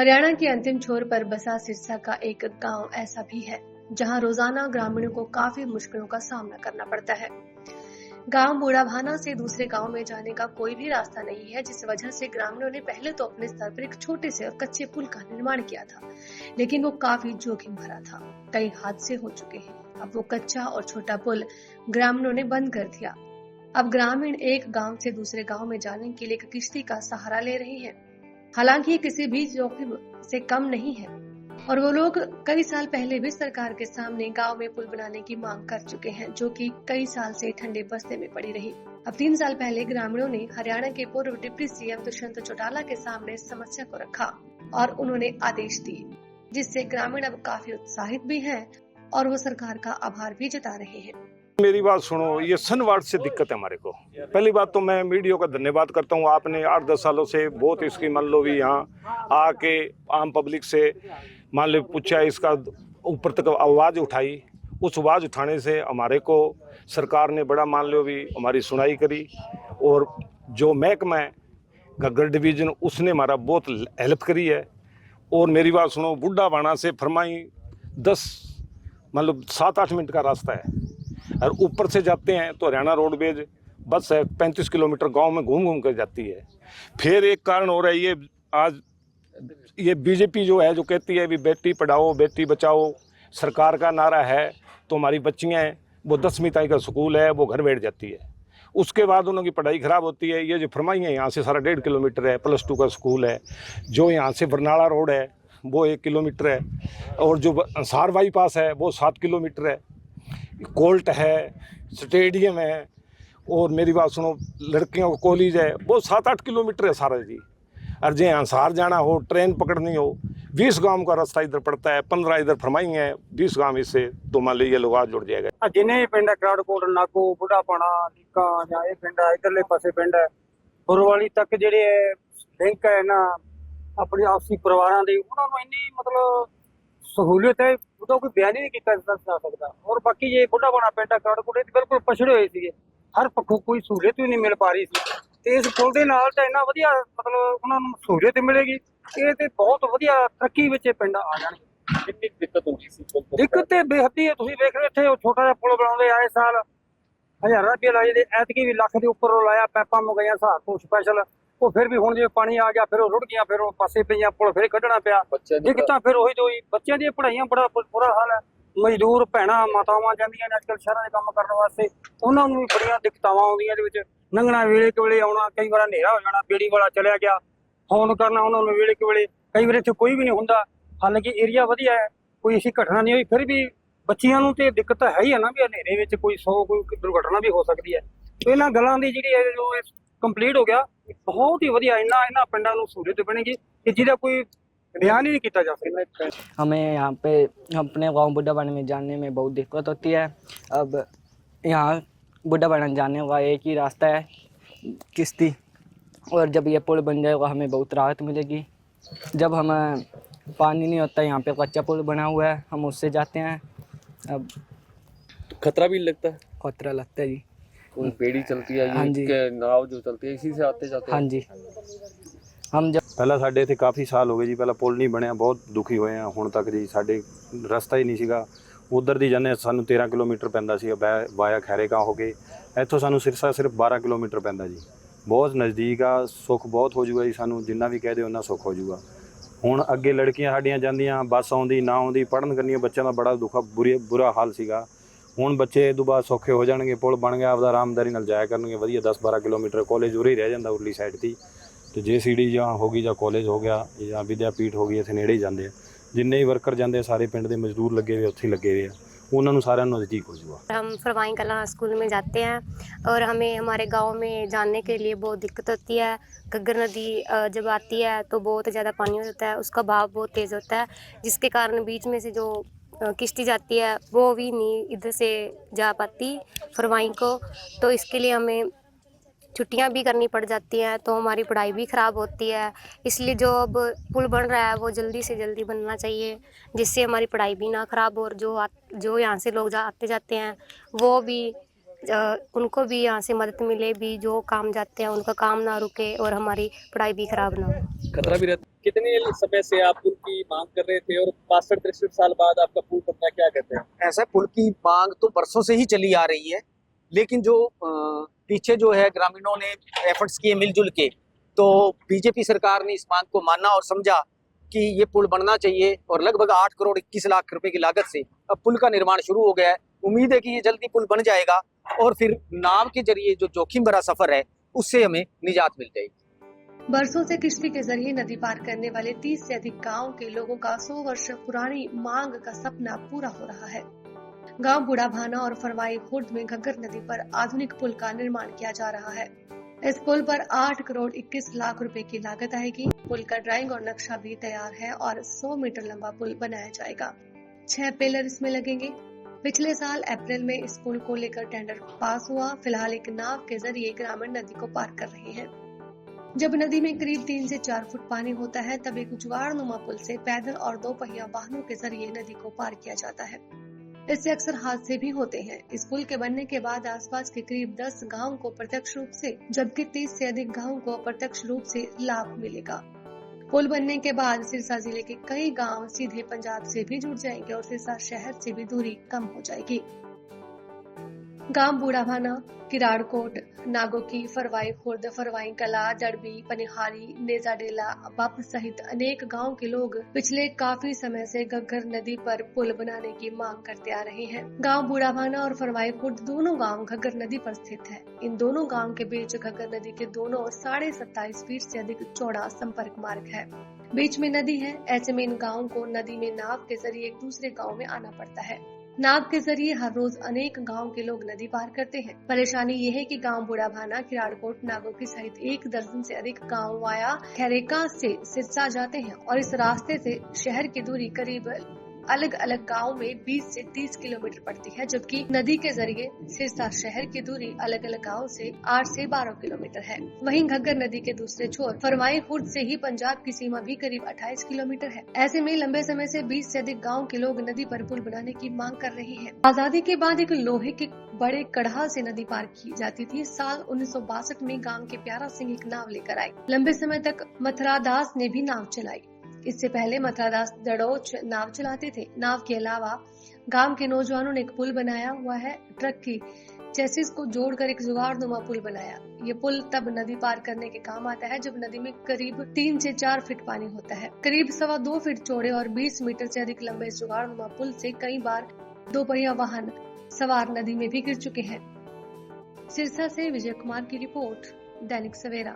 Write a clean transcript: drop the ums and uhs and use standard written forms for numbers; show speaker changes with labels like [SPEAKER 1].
[SPEAKER 1] हरियाणा के अंतिम छोर पर बसा सिरसा का एक गांव ऐसा भी है जहां रोजाना ग्रामीणों को काफी मुश्किलों का सामना करना पड़ता है। गांव बूढ़ाभाना से दूसरे गांव में जाने का कोई भी रास्ता नहीं है, जिस वजह से ग्रामीणों ने पहले तो अपने स्तर पर एक छोटे से और कच्चे पुल का निर्माण किया था, लेकिन वो काफी जोखिम भरा था। कई हादसे हो चुके हैं। अब वो कच्चा और छोटा पुल ग्रामीणों ने बंद कर दिया। अब ग्रामीण एक गांव से दूसरे गांव में जाने के लिए एक किश्ती का सहारा ले रहे हैं। हालांकि ये किसी भी जोखिम से कम नहीं है और वो लोग कई साल पहले भी सरकार के सामने गांव में पुल बनाने की मांग कर चुके हैं, जो कि कई साल से ठंडे बस्ते में पड़ी रही। अब 3 साल पहले ग्रामीणों ने हरियाणा के पूर्व डिप्टी सीएम दुष्यंत चौटाला के सामने इस समस्या को रखा और उन्होंने आदेश दिए, जिससे ग्रामीण अब काफी उत्साहित भी हैं और वो सरकार का आभार भी जता रहे हैं।
[SPEAKER 2] मेरी बात सुनो, ये सनवाड़ से दिक्कत है हमारे को। पहली बात तो मैं मीडिया का धन्यवाद करता हूँ, आपने 8-10 सालों से बहुत इसकी मान लो भी यहाँ आके आम पब्लिक से मान लो पूछा, इसका ऊपर तक आवाज़ उठाई। उस आवाज़ उठाने से हमारे को सरकार ने बड़ा मान लो भी हमारी सुनाई करी और जो महकमा है घग्गर डिवीज़न उसने हमारा बहुत हेल्प करी है। और मेरी बात सुनो, बूढ़ाभाना से फरमाई 10 मतलब 7-8 मिनट का रास्ता है और ऊपर से जाते हैं तो हरियाणा रोडवेज बस है 35 किलोमीटर गांव में घूम घूम कर जाती है। फिर एक कारण हो रहा है, ये आज ये बीजेपी जो है जो कहती है भी बेटी पढ़ाओ बेटी बचाओ, सरकार का नारा है, तो हमारी बच्चियाँ हैं वो 10वीं तक का स्कूल है वो घर बैठ जाती है। उसके बाद उनकी पढ़ाई ख़राब होती है। ये जो फरमाई है यहाँ से सारा 1.5 किलोमीटर है, +2 का स्कूल है। जो यहाँ से बरनाला रोड है वो 1 किलोमीटर है और जो अंसार बाईपास है वो 7 किलोमीटर है। कोर्ट है, स्टेडियम है और मेरी बात सुनो लड़कियों का कॉलेज है, वो 7-8 किलोमीटर है सारा जी। और जे अंसार जाना हो, ट्रेन पकड़नी हो, 20 गांव का रास्ता इधर पड़ता है, 15 इधर फरमाई है, 20 गांव इससे तो मान लीजिए लोग आज जुड़ जाएगा।
[SPEAKER 3] जिन्हें पिंड है कराड़कोट, नागो, बुढ़ापाना, नीका ਜਾਂ ਇਹ ਪਿੰਡ ਹੈ ਇਧਰਲੇ ਪਾਸੇ ਪਿੰਡ ਹੈ ਗੁਰਵਾਲੀ ਤੱਕ ਜਿਹੜੇ ਲਿੰਕ ਹੈ ਨਾ ਆਪਣੀ ਆਪਸੀ ਪਰਿਵਾਰਾਂ ਦੇ, ਉਹਨਾਂ ਨੂੰ ਇੰਨੀ ਮਤਲਬ सहूलियत है ਉਹਦਾ ਕੋਈ ਬਿਆਨ ਹੀ ਨਹੀਂ ਕੀਤਾ ਜਾ ਸਕਦਾ। ਔਰ ਬਾਕੀ ਜੇ ਬੁੱਢਾਪਾਣਾ ਪਿੰਡ ਹੈ कराड़कोट ਇਹ ਬਿਲਕੁਲ ਪਛੜੇ ਹੋਏ ਸੀਗੇ, ਹਰ ਪੱਖੋਂ ਕੋਈ ਸਹੂਲਤ ਵੀ ਨਹੀਂ ਮਿਲ ਪਾ ਰਹੀ ਸੀ ਤੇ ਇਸ ਪੁਲ ਦੇ ਨਾਲ ਤਾਂ ਇੰਨਾ ਵਧੀਆ ਮਤਲਬ ਉਹਨਾਂ ਨੂੰ ਸਹੂਲਤ ਮਿਲੇਗੀ, ਇਹ ਤੇ ਬਹੁਤ ਵਧੀਆ ਤਰੱਕੀ ਵਿੱਚ ਇਹ ਪਿੰਡ ਆ ਜਾਣਗੇ।
[SPEAKER 4] ਕਿੰਨੀ ਦਿੱਕਤ ਹੁੰਦੀ ਸੀ?
[SPEAKER 3] ਦਿੱਕਤ ਤੇ ਬੇਹੱਦੀ ਹੈ। ਤੁਸੀਂ ਵੇਖ ਰਹੇ ਇੱਥੇ ਉਹ ਛੋਟਾ ਜਿਹਾ ਪੁਲ ਬਣਾਉਂਦੇ ਆਏ ਸਾਲ ਹਜ਼ਾਰਾਂ ਰੁਪਏ ਲਾਏ, ਦੇ ਐਤਕੀ ਵੀ ਲੱਖ ਦੇ ਉੱਪਰ ਲਾਇਆ, ਪੈਪਾਂ ਮੁਗਾਈਆਂ ਹਿਸਾਬ ਤੋਂ ਸਪੈਸ਼ਲ। ਉਹ ਫਿਰ ਵੀ ਹੁਣ ਜੇ ਪਾਣੀ ਆ ਗਿਆ ਫਿਰ ਉਹ ਰੁੜ ਗਿਆ, ਫਿਰ ਉਹ ਪਾਸੇ ਪਈਆਂ ਪੁਲ ਫਿਰ ਕੱਢਣਾ ਪਿਆ। ਦਿੱਕਤਾਂ ਫਿਰ ਉਹੀ ਦੋਈ, ਬੱਚਿਆਂ ਦੀਆਂ ਪੜ੍ਹਾਈਆਂ ਬੜਾ ਬੁਰਾ ਹਾਲ ਹੈ। ਮਜ਼ਦੂਰ ਭੈਣਾਂ ਮਾਤਾਵਾਂ ਜਾਂਦੀਆਂ ਨੇ ਅੱਜ ਕੱਲ੍ਹ ਸ਼ਹਿਰਾਂ ਦੇ ਕੰਮ ਕਰਨ ਵਾਸਤੇ, ਉਹਨਾਂ ਨੂੰ ਵੀ ਬੜੀਆਂ ਦਿੱਕਤਾਂ ਆਉਂਦੀਆਂ ਇਹਦੇ ਵਿੱਚ। ਲੰਘਣਾ ਵੇਲੇ ਕੁ ਵੇਲੇ ਆਉਣਾ, ਕਈ ਵਾਰ ਹਨੇਰਾ ਹੋ ਜਾਣਾ, ਬੇੜੀ ਵਾਲਾ ਚਲਿਆ ਗਿਆ, ਫੋਨ ਕਰਨਾ ਉਹਨਾਂ ਨੂੰ ਵੇਲੇ ਕੁ ਵੇਲੇ, ਕਈ ਵਾਰ ਇੱਥੇ ਕੋਈ ਵੀ ਨਹੀਂ ਹੁੰਦਾ। ਹਾਲਾਂਕਿ ਏਰੀਆ ਵਧੀਆ ਹੈ, ਕੋਈ ਐਸੀ ਘਟਨਾ ਨਹੀਂ ਹੋਈ, ਫਿਰ ਵੀ ਬੱਚਿਆਂ ਨੂੰ ਤੇ ਦਿੱਕਤ ਹੈ ਹੀ ਹੈ ਨਾ ਵੀ ਹਨੇਰੇ ਵਿੱਚ ਕੋਈ ਦੁਰਘਟਨਾ ਵੀ ਹੋ ਸਕਦੀ ਹੈ। ਇਹਨਾਂ ਗੱਲਾਂ ਦੀ ਜਿਹੜੀ ਹੈ ਜੋ ਕੰਪਲੀਟ ਹੋ ਗਿਆ, बहुत ही वधिया इन्ना पिंडा नूं सहूलियत बनेगी कि जिहदा कोई बयान ही नहीं किया जा सकता।
[SPEAKER 5] हमें यहाँ पे अपने गांव बूढ़ापाना में जाने में बहुत दिक्कत होती है। अब यहाँ बूढ़ापाना जाने का एक ही रास्ता है, किश्ती, और जब ये पुल बन जाएगा हमें बहुत राहत मिलेगी। जब हम पानी नहीं होता, यहाँ पे कच्चा पुल बना हुआ है, हम उससे जाते हैं। अब
[SPEAKER 4] खतरा भी लगता है?
[SPEAKER 5] खतरा लगता है जी।
[SPEAKER 4] कोई बेड़ी चलती है,
[SPEAKER 5] हाँ जी,
[SPEAKER 4] नाव जो चलती है इसी से आते जाते
[SPEAKER 5] हाँ जी। हम जब
[SPEAKER 6] ਪਹਿਲਾਂ ਸਾਡੇ ਇੱਥੇ ਕਾਫੀ ਸਾਲ ਹੋ ਗਏ ਜੀ, ਪਹਿਲਾਂ ਪੁਲ ਨਹੀਂ ਬਣਿਆ, ਬਹੁਤ ਦੁਖੀ ਹੋਏ ਆ ਹੁਣ ਤੱਕ ਜੀ। ਸਾਡੇ ਰਸਤਾ ਹੀ ਨਹੀਂ ਸੀਗਾ, ਉਧਰ ਦੀ ਜਾਂਦੇ ਸਾਨੂੰ 13 ਕਿਲੋਮੀਟਰ ਪੈਂਦਾ ਸੀ ਵਾਇਆ ਖੈਰੇਕਾਂ ਹੋ ਕੇ। ਇੱਥੋਂ ਸਾਨੂੰ ਸਿਰਸਾ ਸਿਰਫ 12 ਕਿਲੋਮੀਟਰ ਪੈਂਦਾ ਜੀ, ਬਹੁਤ ਨਜ਼ਦੀਕ ਆ। ਸੁੱਖ ਬਹੁਤ ਹੋ ਜੂਗਾ ਜੀ, ਸਾਨੂੰ ਜਿੰਨਾ ਵੀ ਕਹਿ ਦਿਓ ਉਹਨਾਂ ਸੁੱਖ ਹੋ ਜੂਗਾ। ਹੁਣ ਅੱਗੇ ਲੜਕੀਆਂ ਸਾਡੀਆਂ ਜਾਂਦੀਆਂ, ਬੱਸ ਆਉਂਦੀ ਨਾ ਆਉਂਦੀ, ਪੜ੍ਹਨ ਕਰਨੀਆਂ, ਬੱਚਿਆਂ ਦਾ ਬੜਾ ਬੁਰਾ ਹਾਲ ਸੀਗਾ। ਹੁਣ ਬੱਚੇ ਇਹ ਤੋਂ ਬਾਅਦ ਸੌਖੇ ਹੋ ਜਾਣਗੇ, ਪੁਲ ਬਣ ਗਿਆ, ਆਪਦਾ ਆਰਾਮਦਾਰੀ ਨਾਲ ਜਾਇਆ ਕਰਨਗੇ ਵਧੀਆ। 10-12 ਕਿਲੋਮੀਟਰ ਕਾਲਜ ਉਰੇ ਹੀ ਰਹਿ ਜਾਂਦਾ ਉਰਲੀ ਸਾਈਡ 'ਤੇ, ਤੇ JCD ਜਾਂ ਹੋ ਗਈ ਜਾਂ ਕਾਲਜ ਹੋ ਗਿਆ ਜਾਂ ਵਿਦਿਆਪੀਠ ਹੋ ਗਈ, ਇੱਥੇ ਨੇੜੇ ਹੀ ਜਾਂਦੇ ਆ। ਜਿੰਨੇ ਹੀ ਵਰਕਰ ਜਾਂਦੇ ਸਾਰੇ ਪਿੰਡ ਦੇ ਮਜ਼ਦੂਰ ਲੱਗੇ ਹੋਏ ਉੱਥੇ ਲੱਗੇ ਹੋਏ ਆ, ਉਹਨਾਂ ਨੂੰ ਸਾਰਿਆਂ ਨੂੰ नज़दीक हो जाएगा।
[SPEAKER 7] हम फरवाई कलां स्कूल में जाते हैं और हमें हमारे गांव में जाने के लिए बहुत दिक्कत होती है। घग्गर नदी जब आती है तो बहुत ज़्यादा पानी हो जाता है, उसका बहाव बहुत तेज़ होता है, जिसके कारण बीच में से जो किश्ती जाती है वो भी नहीं इधर से जा पाती फरवाई को। तो इसके लिए हमें छुट्टियां भी करनी पड़ जाती हैं, तो हमारी पढ़ाई भी ख़राब होती है। इसलिए जो अब पुल बन रहा है वो जल्दी से जल्दी बनना चाहिए, जिससे हमारी पढ़ाई भी ना ख़राब हो और जो यहाँ से लोग आते जाते हैं वो भी उनको भी यहाँ से मदद मिले भी, जो काम जाते हैं उनका काम ना रुके और हमारी पढ़ाई भी खराब ना हो।
[SPEAKER 4] खतरा भी रहता। कितने समय से आप पुल की मांग कर रहे थे और 62-63 साल बाद आपका पुल बनना, क्या कहते हैं?
[SPEAKER 8] ऐसा पुल की मांग तो बरसों से ही चली आ रही है, लेकिन जो पीछे जो है ग्रामीणों ने एफर्ट्स किए मिलजुल के, तो बीजेपी सरकार ने इस मांग को माना और समझा कि ये पुल बनना चाहिए और लगभग 8 करोड़ 21 लाख रुपए की लागत से अब पुल का निर्माण शुरू हो गया है। उम्मीद है कि ये जल्दी पुल बन जाएगा और फिर नाव के जरिए जो जोखिम भरा सफर है उससे हमें निजात मिल जाएगी।
[SPEAKER 1] बरसों से किश्ती के जरिए नदी पार करने वाले 30 से अधिक गांव के लोगों का 100 वर्ष पुरानी मांग का सपना पूरा हो रहा है। गांव बूढ़ा भाना और फरवाई खुर्द में घग्गर नदी पर आधुनिक पुल का निर्माण किया जा रहा है। इस पुल पर 8 करोड़ 21 लाख रुपए की लागत आएगी। पुल का ड्राइंग और नक्शा भी तैयार है और 100 मीटर लंबा पुल बनाया जाएगा। 6 पिलर इसमें लगेंगे। पिछले साल अप्रैल में इस पुल को लेकर टेंडर पास हुआ। फिलहाल एक नाव के जरिए ग्रामीण नदी को पार कर रहे हैं। जब नदी में करीब 3 से 4 फुट पानी होता है तब एक जुगाड़नुमा पुल से पैदल और 2 पहिया वाहनों के जरिए नदी को पार किया जाता है। इससे अक्सर हादसे भी होते हैं। इस पुल के बनने के बाद आसपास के करीब 10 गांव को प्रत्यक्ष रूप से जबकि 30 से अधिक गांव को अप्रत्यक्ष रूप से लाभ मिलेगा। पुल बनने के बाद सिरसा जिले के कई गांव सीधे पंजाब से भी जुड़ जाएंगे और सिरसा शहर से भी दूरी कम हो जाएगी। गांव बूढ़ा भाना, किराड़कोट, नागोकी, फरवाई खुर्द, फरवाई कला, दड़बी, पनिहारी, नेजाडेला, बप सहित अनेक गांव के लोग पिछले काफी समय से घग्गर नदी पर पुल बनाने की मांग करते आ रहे हैं। गांव बूढ़ा भाना और फरवाई खुर्द दोनों गांव घग्गर नदी पर स्थित है। इन दोनों गांव के बीच घग्गर नदी के दोनों ओर 27.5 फीट से अधिक चौड़ा संपर्क मार्ग है। बीच में नदी है। ऐसे में इन गाँव को नदी में नाव के जरिए एक दूसरे गाँव में आना पड़ता है। नाव के जरिए हर रोज अनेक गांव के लोग नदी पार करते हैं। परेशानी ये है कि गांव बूढ़ा भाना, किराड़कोट, नागोकी सहित 1 दर्जन से अधिक गांव वाया खैरेका से सिरसा जाते हैं और इस रास्ते से शहर की दूरी करीब अलग अलग गांव में 20 से 30 किलोमीटर पड़ती है, जबकि नदी के जरिए सिरसा शहर की दूरी अलग अलग गाँव से 8 से 12 किलोमीटर है। वहीं घग्गर नदी के दूसरे छोर फरवाई खुर्द से ही पंजाब की सीमा भी करीब 28 किलोमीटर है। ऐसे में लंबे समय से 20 से अधिक गाँव के लोग नदी पर पुल बनाने की मांग कर रहे हैं। आजादी के बाद एक लोहे के बड़े कड़ाह से नदी पार की जाती थी। साल 1962 में गांव के प्यारा सिंह एक नाव लेकर आए। लंबे समय तक मथुरादास ने भी नाव चलाई। इससे पहले मथुरादास दड़ोच नाव चलाते थे। नाव के अलावा गांव के नौजवानों ने एक पुल बनाया हुआ है। ट्रक की चेसिस को जोड़कर एक जुगाड़नुमा पुल बनाया। ये पुल तब नदी पार करने के काम आता है जब नदी में करीब 3 से 4 फीट पानी होता है। करीब 2.25 फीट चौड़े और 20 मीटर से अधिक लंबे इस जुगाड़नुमा पुल से कई बार 2 पहिया वाहन सवार नदी में भी गिर चुके हैं। सिरसा से विजय कुमार की रिपोर्ट, दैनिक सवेरा।